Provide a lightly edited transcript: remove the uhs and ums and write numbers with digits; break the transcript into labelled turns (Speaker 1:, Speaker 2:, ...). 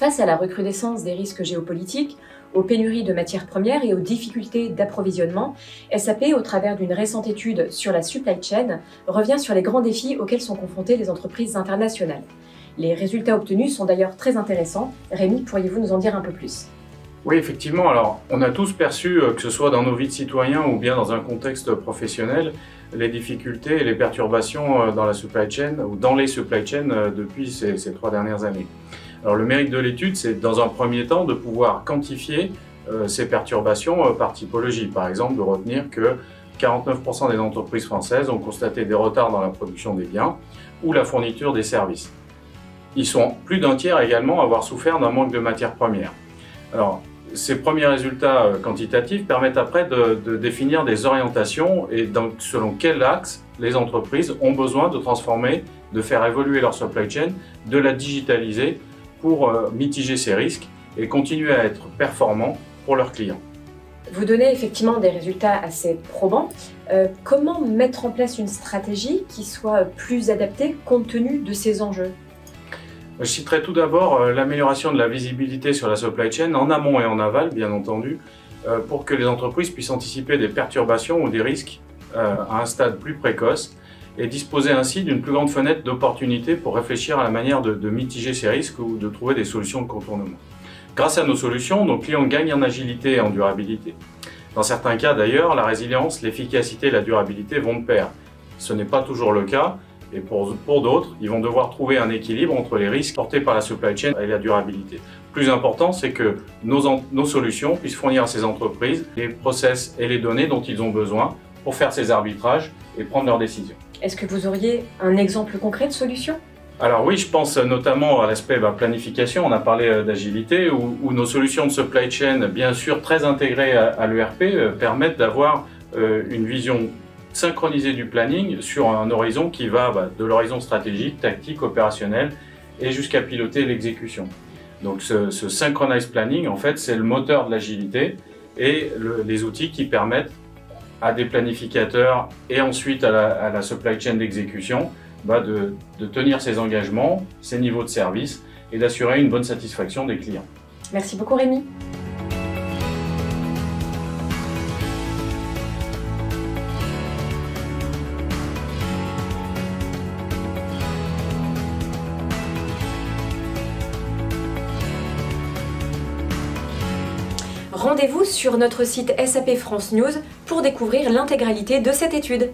Speaker 1: Face à la recrudescence des risques géopolitiques, aux pénuries de matières premières et aux difficultés d'approvisionnement, SAP, au travers d'une récente étude sur la supply chain, revient sur les grands défis auxquels sont confrontées les entreprises internationales. Les résultats obtenus sont d'ailleurs très intéressants. Rémi, pourriez-vous nous en dire un peu plus ?
Speaker 2: Oui, effectivement. Alors, on a tous perçu, que ce soit dans nos vies de citoyens ou bien dans un contexte professionnel, les difficultés et les perturbations dans la supply chain ou dans les supply chains depuis ces 3 dernières années. Alors, le mérite de l'étude, c'est dans un premier temps de pouvoir quantifier ces perturbations par typologie. Par exemple, de retenir que 49% des entreprises françaises ont constaté des retards dans la production des biens ou la fourniture des services. Ils sont plus d'un tiers également à avoir souffert d'un manque de matières premières. Alors, ces premiers résultats quantitatifs permettent après de définir des orientations et donc selon quel axe les entreprises ont besoin de transformer, de faire évoluer leur supply chain, de la digitaliser pour mitiger ces risques et continuer à être performants pour leurs clients.
Speaker 1: Vous donnez effectivement des résultats assez probants. Comment mettre en place une stratégie qui soit plus adaptée compte tenu de ces enjeux ?
Speaker 2: Je citerai tout d'abord l'amélioration de la visibilité sur la supply chain en amont et en aval, bien entendu, pour que les entreprises puissent anticiper des perturbations ou des risques à un stade plus précoce et disposer ainsi d'une plus grande fenêtre d'opportunité pour réfléchir à la manière de mitiger ces risques ou de trouver des solutions de contournement. Grâce à nos solutions, nos clients gagnent en agilité et en durabilité. Dans certains cas d'ailleurs, la résilience, l'efficacité et la durabilité vont de pair. Ce n'est pas toujours le cas. Et pour d'autres, ils vont devoir trouver un équilibre entre les risques portés par la supply chain et la durabilité. Plus important, c'est que nos solutions puissent fournir à ces entreprises les process et les données dont ils ont besoin pour faire ces arbitrages et prendre leurs décisions.
Speaker 1: Est-ce que vous auriez un exemple concret de solution ?
Speaker 2: Alors oui, je pense notamment à l'aspect planification. On a parlé d'agilité, où nos solutions de supply chain, bien sûr très intégrées à l'ERP, permettent d'avoir une vision synchroniser du planning sur un horizon qui va de l'horizon stratégique, tactique, opérationnel et jusqu'à piloter l'exécution. Donc ce synchronized planning, en fait, c'est le moteur de l'agilité et les outils qui permettent à des planificateurs et ensuite à la supply chain d'exécution de tenir ses engagements, ses niveaux de service et d'assurer une bonne satisfaction des clients.
Speaker 1: Merci beaucoup Rémi. Rendez-vous sur notre site SAP France News pour découvrir l'intégralité de cette étude.